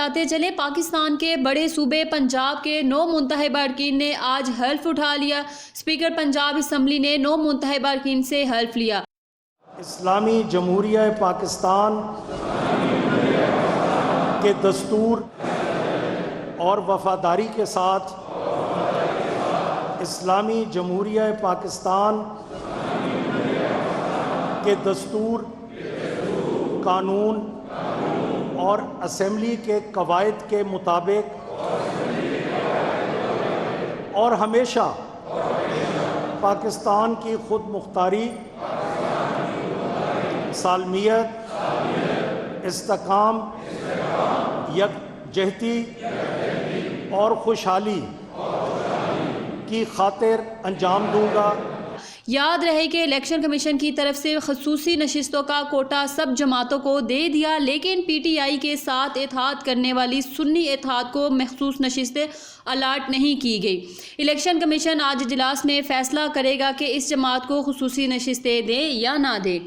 بتاتے چلے، پاکستان کے بڑے صوبے پنجاب کے 9 منتخبہ اراکین نے آج حلف اٹھا لیا۔ اسپیکر پنجاب اسمبلی نے 9 منتخبہ اراکین سے حلف لیا۔ اسلامی جمہوریہ پاکستان کے دستور اور وفاداری کے ساتھ اسلامی جمہوریہ پاکستان کے دستور، قانون اور اسمبلی کے قواعد کے مطابق اور ہمیشہ پاکستان کی خود مختاری، سالمیت، استحکام، یکجہتی اور خوشحالی کی خاطر انجام دوں گا۔ یاد رہے کہ الیکشن کمیشن کی طرف سے خصوصی نشستوں کا کوٹا سب جماعتوں کو دے دیا، لیکن پی ٹی آئی کے ساتھ اتحاد کرنے والی سنی اتحاد کو مخصوص نشستیں الاٹ نہیں کی گئی۔ الیکشن کمیشن آج اجلاس میں فیصلہ کرے گا کہ اس جماعت کو خصوصی نشستیں دے یا نہ دے۔